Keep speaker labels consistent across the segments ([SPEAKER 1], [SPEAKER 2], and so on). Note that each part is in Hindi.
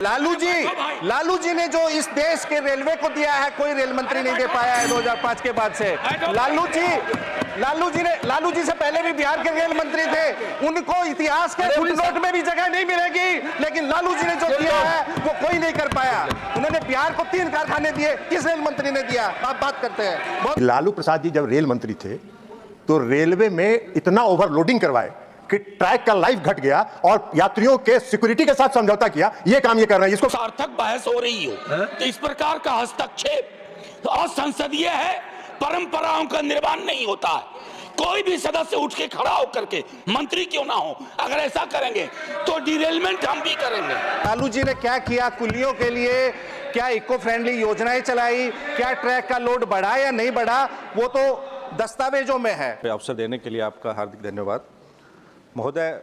[SPEAKER 1] लालू जी ने जो इस देश के रेलवे को दिया है कोई रेल मंत्री नहीं दे पाया है 2005 के बाद से। लालू जी से पहले भी बिहार के रेल मंत्री थे, उनको इतिहास के फुटनोट में भी जगह नहीं मिलेगी, लेकिन लालू जी ने जो दिया है वो कोई नहीं कर पाया। उन्होंने बिहार को 3 कारखाने दिए, किस रेल मंत्री ने दिया? आप बात करते हैं।
[SPEAKER 2] लालू प्रसाद जी जब रेल मंत्री थे तो रेलवे में इतना ओवरलोडिंग करवाए कि ट्रैक का लाइफ घट गया और यात्रियों के सिक्योरिटी के साथ समझौता किया। ये काम ये कर रहे हैं, इसको
[SPEAKER 3] सार्थक बहस हो रही हो तो इस प्रकार का हस्तक्षेप असंसदीय है, परंपराओं का निर्माण नहीं होता है। कोई भी सदस्य उठ के खड़ा होकर के, मंत्री क्यों ना हो, अगर ऐसा करेंगे तो डिरेलमेंट हम भी करेंगे।
[SPEAKER 1] लालू जी ने क्या किया कुलियों के लिए? क्या इको फ्रेंडली योजनाएं चलाई? क्या ट्रैक का लोड बढ़ा या नहीं बढ़ा? वो तो दस्तावेजों में है।
[SPEAKER 4] अवसर देने के लिए आपका हार्दिक धन्यवाद। महोदय,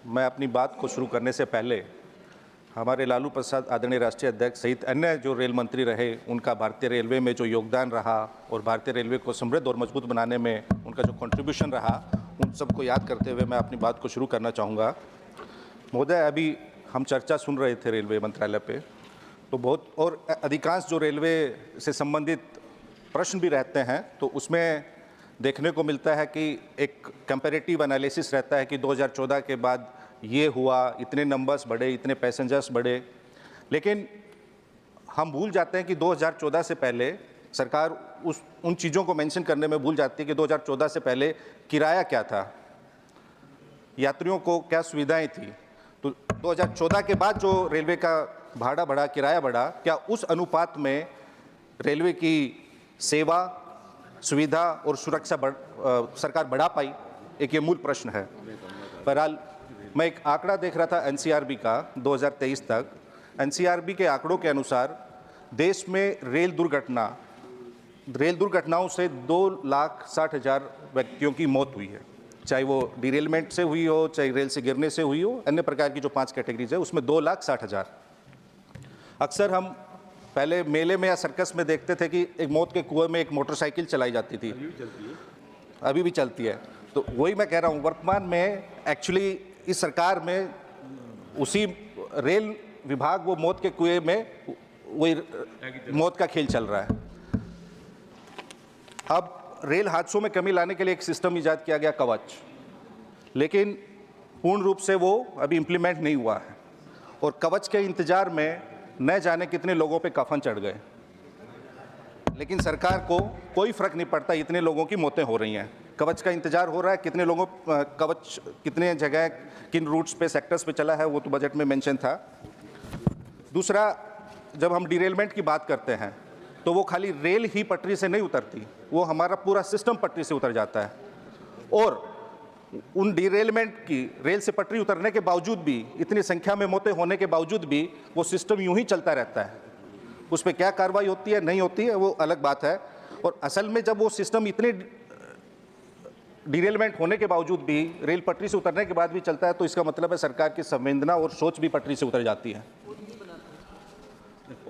[SPEAKER 4] मैं अपनी बात को शुरू करने से पहले हमारे लालू प्रसाद आदरणीय राष्ट्रीय अध्यक्ष सहित अन्य जो रेल मंत्री रहे, उनका भारतीय रेलवे में जो योगदान रहा और भारतीय रेलवे को समृद्ध और मजबूत बनाने में उनका जो कंट्रीब्यूशन रहा, उन सबको याद करते हुए मैं अपनी बात को शुरू करना चाहूँगा। महोदय, अभी हम चर्चा सुन रहे थे रेलवे मंत्रालय पे, तो बहुत और अधिकांश जो रेलवे से संबंधित प्रश्न भी रहते हैं, तो उसमें देखने को मिलता है कि एक कंपैरेटिव एनालिसिस रहता है कि 2014 के बाद ये हुआ, इतने नंबर्स बढ़े, इतने पैसेंजर्स बढ़े, लेकिन हम भूल जाते हैं कि 2014 से पहले सरकार उन चीज़ों को मेंशन करने में भूल जाती है कि 2014 से पहले किराया क्या था, यात्रियों को क्या सुविधाएं थी। तो 2014 के बाद जो रेलवे का भाड़ा बढ़ा, किराया बढ़ा, क्या उस अनुपात में रेलवे की सेवा, सुविधा और सुरक्षा सरकार बढ़ा पाई? एक ये मूल प्रश्न है। बहरहाल मैं एक आंकड़ा देख रहा था एनसीआरबी का 2023 तक। एनसीआरबी के आंकड़ों के अनुसार देश में रेल दुर्घटनाओं से 2,60,000 व्यक्तियों की मौत हुई है, चाहे वो डिरेलमेंट से हुई हो, चाहे रेल से गिरने से हुई हो, अन्य प्रकार की जो 5 कैटेगरीज है उसमें 2,60,000। अक्सर हम पहले मेले में या सर्कस में देखते थे कि एक मौत के कुएं में एक मोटरसाइकिल चलाई जाती थी, अभी भी चलती है। तो वही मैं कह रहा हूँ, वर्तमान में एक्चुअली इस सरकार में उसी रेल विभाग वो मौत के कुएं में वही मौत का खेल चल रहा है। अब रेल हादसों में कमी लाने के लिए एक सिस्टम इजाद किया गया, कवच, लेकिन पूर्ण रूप से वो अभी इम्प्लीमेंट नहीं हुआ है और कवच के इंतजार में न जाने कितने लोगों पे कफन चढ़ गए, लेकिन सरकार को कोई फर्क नहीं पड़ता, इतने लोगों की मौतें हो रही हैं। कवच का इंतजार हो रहा है, कितने लोगों कवच कितने जगह किन रूट्स पे, सेक्टर्स पे चला है, वो तो बजट में मेंशन था। दूसरा, जब हम डिरेलमेंट की बात करते हैं तो वो खाली रेल ही पटरी से नहीं उतरती, वो हमारा पूरा सिस्टम पटरी से उतर जाता है। और उन डिरेलमेंट की, रेल से पटरी उतरने के बावजूद भी, इतनी संख्या में मौतें होने के बावजूद भी वो सिस्टम यूं ही चलता रहता है। उस पर क्या कार्रवाई होती है, नहीं होती है, वो अलग बात है। और असल में जब वो सिस्टम इतने डिरेलमेंट होने के बावजूद भी, रेल पटरी से उतरने के बाद भी चलता है, तो इसका मतलब है सरकार की संवेदना और सोच भी पटरी से उतर जाती है।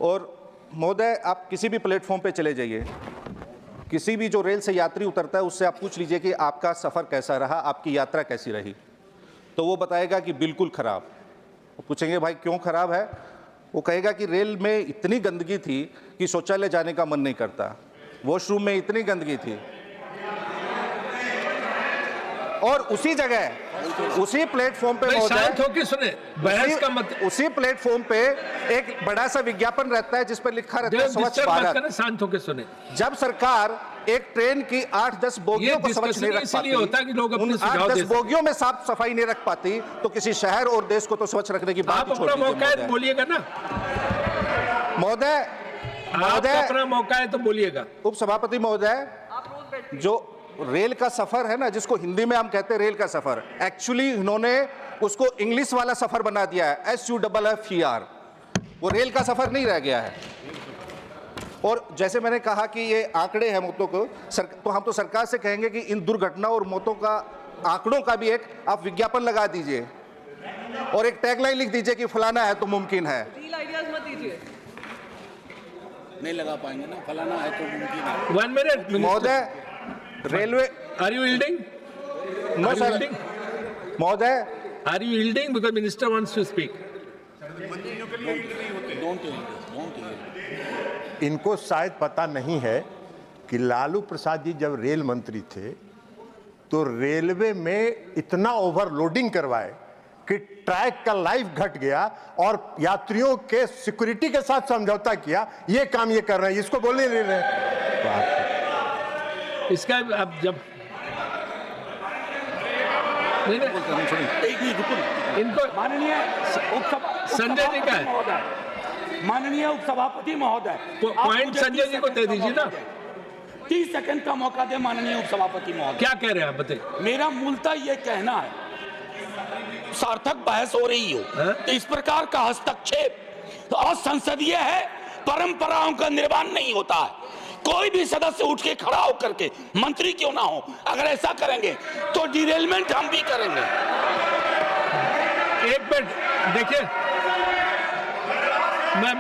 [SPEAKER 4] और महोदय, आप किसी भी प्लेटफॉर्म पे चले जाइए, किसी भी जो रेल से यात्री उतरता है उससे आप पूछ लीजिए कि आपका सफ़र कैसा रहा, आपकी यात्रा कैसी रही, तो वो बताएगा कि बिल्कुल ख़राब। पूछेंगे भाई क्यों ख़राब है, वो कहेगा कि रेल में इतनी गंदगी थी कि शौचालय जाने का मन नहीं करता, वॉशरूम में इतनी गंदगी थी। और उसी जगह, उसी प्लेटफॉर्म पे उसी प्लेटफॉर्म पे एक बड़ा सा विज्ञापन रहता है जिस पर लिखा रहता है स्वच्छ भारत।
[SPEAKER 5] शांत होकर सुने।
[SPEAKER 1] जब सरकार एक ट्रेन की 8-10 बोगियों को स्वच्छ नहीं रख पाती, उन 8-10 बोगियों में साफ सफाई नहीं रख पाती, तो किसी शहर और देश को तो स्वच्छ रखने की बात
[SPEAKER 5] छोड़ दीजिए। बोलिएगा ना
[SPEAKER 1] महोदय,
[SPEAKER 5] अपना मौका है तो बोलिएगा।
[SPEAKER 1] उप सभापति महोदय, जो रेल का सफर है ना, जिसको हिंदी में हम कहते हैं रेल का सफर, एक्चुअली इन्होंने उसको इंग्लिश वाला सफर बना दिया है, SUFFER। वो रेल का सफर नहीं रह गया है। और जैसे मैंने कहा कि ये आंकड़े हैं मौतों को, तो हम तो सरकार से कहेंगे कि इन दुर्घटनाओं और मौतों का आंकड़ों का भी एक आप विज्ञापन लगा दीजिए और एक टैगलाइन लिख दीजिए कि फलाना है तो मुमकिन है।
[SPEAKER 3] नहीं लगा पाएंगे ना, फलाना है तो मुमकिन है।
[SPEAKER 5] 1 मिनट
[SPEAKER 1] महोदय, railway,
[SPEAKER 5] are you yielding?
[SPEAKER 1] No sir. महोदय,
[SPEAKER 5] are you yielding? Because minister wants to speak.
[SPEAKER 2] इनको शायद पता नहीं है कि लालू प्रसाद जी जब रेल मंत्री थे तो रेलवे में इतना ओवरलोडिंग करवाए कि ट्रैक का लाइफ घट गया और यात्रियों के सिक्योरिटी के साथ समझौता किया। ये काम ये कर रहे हैं, इसको बोलने नहीं रहे।
[SPEAKER 5] इसका अब जब नहीं, इनको
[SPEAKER 3] माननीय
[SPEAKER 5] संजय जी का है,
[SPEAKER 3] माननीय उपसभापति महोदय,
[SPEAKER 5] पॉइंट संजय जी को दे दीजिए ना।
[SPEAKER 3] 30 सेकंड का मौका दे माननीय उपसभापति महोदय।
[SPEAKER 5] क्या कह रहे हैं आप बताइए।
[SPEAKER 3] मेरा मूलतः ये कहना है, सार्थक बहस हो रही हो तो इस प्रकार का हस्तक्षेप असंसदीय है, परंपराओं का निर्माण नहीं होता है। कोई भी सदस्य उठ के खड़ा होकर के, मंत्री क्यों ना हो, अगर ऐसा करेंगे तो डिरेलमेंट हम भी करेंगे।
[SPEAKER 5] एक मिनट देखिए, मैं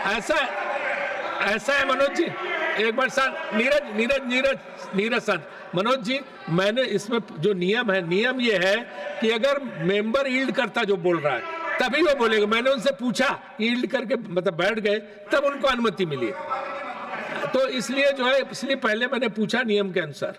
[SPEAKER 5] ऐसा है मनोज जी, एक बार सर नीरज सर, मनोज जी, मैंने इसमें जो नियम है, नियम ये है कि अगर मेंबर यील्ड करता जो बोल रहा है तभी वो बोलेगा। मैंने उनसे पूछा, यील्ड करके मतलब बैठ गए तब उनको अनुमति मिली, तो इसलिए जो है, इसलिए पहले मैंने पूछा नियम के अनुसार,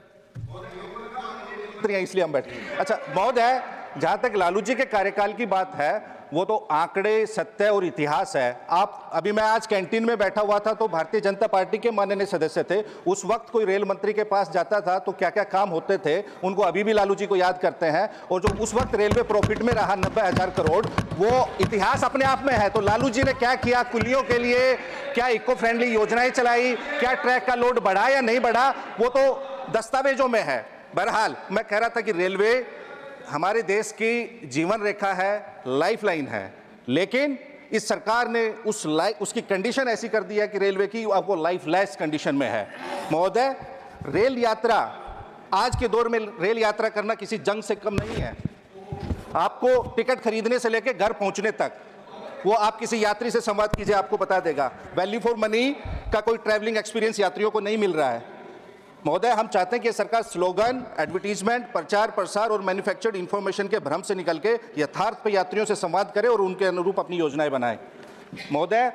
[SPEAKER 1] इसलिए हम बैठे। अच्छा महोदय, जहां तक लालू जी के कार्यकाल की बात है, वो तो आंकड़े, सत्य और इतिहास है। आप अभी, मैं आज कैंटीन में बैठा हुआ था तो भारतीय जनता पार्टी के माननीय सदस्य थे, उस वक्त कोई रेल मंत्री के पास जाता था तो क्या क्या काम होते थे उनको अभी भी लालू जी को याद करते हैं। और जो उस वक्त रेलवे प्रॉफिट में रहा 90,000 करोड़, वो इतिहास अपने आप में है। तो लालू जी ने क्या किया कुलियों के लिए, क्या इको फ्रेंडली योजनाएं चलाई, क्या ट्रैक का लोड बढ़ा या नहीं बढ़ा, वो तो दस्तावेजों में है। बहरहाल मैं कह रहा था कि रेलवे हमारे देश की जीवन रेखा है, लाइफलाइन है, लेकिन इस सरकार ने उसकी कंडीशन ऐसी कर दी है कि रेलवे की अब वो लाइफलेस कंडीशन में है। महोदय, रेल यात्रा, आज के दौर में रेल यात्रा करना किसी जंग से कम नहीं है। आपको टिकट खरीदने से लेकर घर पहुंचने तक, वो आप किसी यात्री से संवाद कीजिए, आपको बता देगा। वैल्यू फॉर मनी का कोई ट्रैवलिंग एक्सपीरियंस यात्रियों को नहीं मिल रहा है। महोदय, हम चाहते हैं कि सरकार स्लोगन, एडवर्टीजमेंट, प्रचार प्रसार और मैन्युफैक्चर्ड इंफॉर्मेशन के भ्रम से निकल के यथार्थ पे यात्रियों से संवाद करे और उनके अनुरूप अपनी योजनाएं बनाए। महोदय,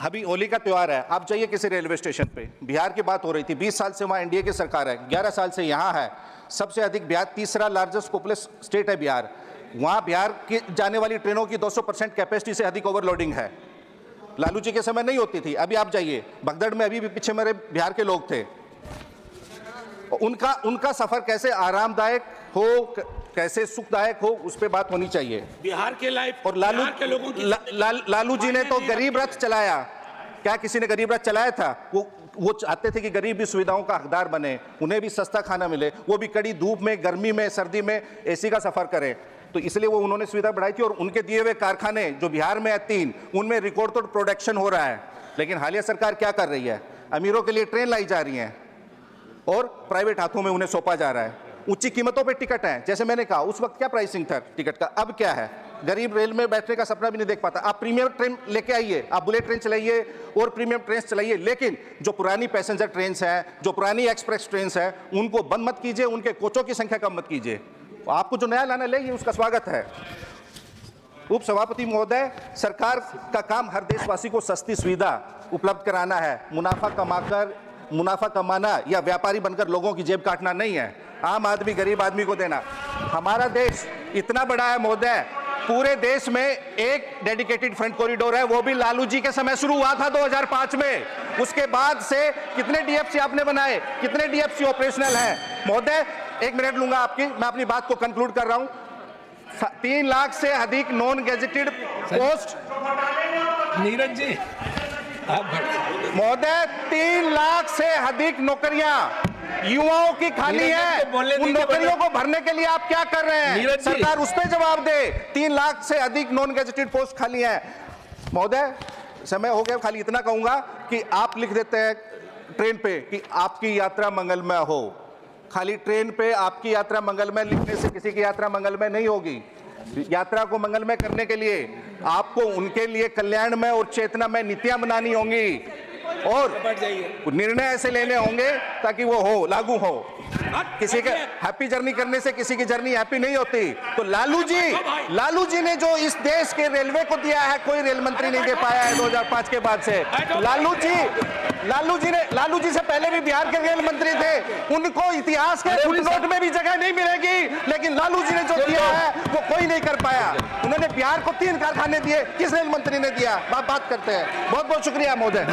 [SPEAKER 1] अभी होली का त्यौहार है, आप जाइए किसी रेलवे स्टेशन पे, बिहार की बात हो रही थी, 20 साल से वहाँ एनडीए की सरकार है, 11 साल से यहाँ है, सबसे अधिक बिहार, तीसरा लार्जेस्ट पॉपुलस स्टेट है बिहार। वहाँ बिहार की जाने वाली ट्रेनों की 200% कैपेसिटी से अधिक ओवरलोडिंग है। लालू जी के समय नहीं होती थी। अभी आप जाइए भगदड़ में, अभी भी पीछे मेरे बिहार के लोग थे, उनका सफर कैसे आरामदायक हो, कैसे सुखदायक हो, उस पे बात होनी चाहिए।
[SPEAKER 3] बिहार के लाइफ
[SPEAKER 1] और लालू जी ने तो गरीब रथ चलाया। क्या किसी ने गरीब रथ चलाया था? वो चाहते थे कि गरीब भी सुविधाओं का हकदार बने, उन्हें भी सस्ता खाना मिले, वो भी कड़ी धूप में, गर्मी में, सर्दी में एसी का सफर करें। तो इसलिए वो उन्होंने सुविधा बढ़ाई थी। और उनके दिए हुए कारखाने जो बिहार में है 3, उनमें रिकॉर्ड तोड़ प्रोडक्शन हो रहा है। लेकिन हालिया सरकार क्या कर रही है? अमीरों के लिए ट्रेन लाई जा रही है और प्राइवेट हाथों में उन्हें सौंपा जा रहा है। ऊंची कीमतों पे टिकट है। जैसे मैंने कहा, उस वक्त क्या प्राइसिंग था टिकट का, अब क्या है? गरीब रेल में बैठने का सपना भी नहीं देख पाता। आप प्रीमियम ट्रेन लेके आइए, आप बुलेट ट्रेन चलाइए और प्रीमियम ट्रेन चलाइए, लेकिन जो पुरानी पैसेंजर ट्रेन हैं, जो पुरानी एक्सप्रेस ट्रेन हैं, उनको बंद मत कीजिए, उनके कोचों की संख्या कम मत कीजिए। आपको जो नया लाना लेंगे उसका स्वागत है। उप सभापति महोदय, सरकार का काम हर देशवासी को सस्ती सुविधा उपलब्ध कराना है। मुनाफा कमाना या व्यापारी बनकर लोगों की जेब काटना नहीं है। आम आदमी, गरीब आदमी को देना। हमारा देश इतना बड़ा है महोदय, पूरे देश में एक डेडिकेटेड फ्रंट कॉरिडोर है, वो भी लालू जी के समय शुरू हुआ था 2005 में। उसके बाद से कितने डीएफसी आपने बनाए, कितने डीएफसी ऑपरेशनल हैं? महोदय, 1 मिनट लूंगा आपकी, मैं अपनी बात को कंक्लूड कर रहा हूं। 3 लाख से अधिक non gazetted post,
[SPEAKER 5] Neeraj ji
[SPEAKER 1] महोदय 3 लाख से अधिक नौकरियां युवाओं की खाली है। उन नौकरियों को भरने के लिए आप क्या कर रहे हैं? सरकार उस पर जवाब दे। 3 लाख से अधिक नॉन गेजेटेड पोस्ट खाली है। महोदय, समय हो गया, खाली इतना कहूंगा कि आप लिख देते हैं ट्रेन पे कि आपकी यात्रा मंगलमय हो। खाली ट्रेन पे आपकी यात्रा मंगलमय लिखने से किसी की यात्रा मंगलमय नहीं होगी। यात्रा को मंगलमय करने के लिए आपको उनके लिए कल्याणमय और चेतनामय नीतियां बनानी होंगी और निर्णय ऐसे लेने होंगे ताकि वो हो, लागू हो। किसी के हैप्पी जर्नी करने से किसी की जर्नी हैप्पी नहीं होती। तो लालू जी ने जो इस देश के रेलवे को दिया है, कोई रेल मंत्री नहीं दे पाया है 2005 के बाद से। लालू जी से पहले भी बिहार के रेल मंत्री थे, उनको इतिहास के फुटनोट में भी जगह नहीं मिलेगी, लेकिन लालू जी ने जो दिया है वो कोई नहीं कर पाया। उन्होंने बिहार को 3 कारखाने दिए, किस रेल मंत्री ने दिया? बात करते हैं। बहुत बहुत शुक्रिया महोदय।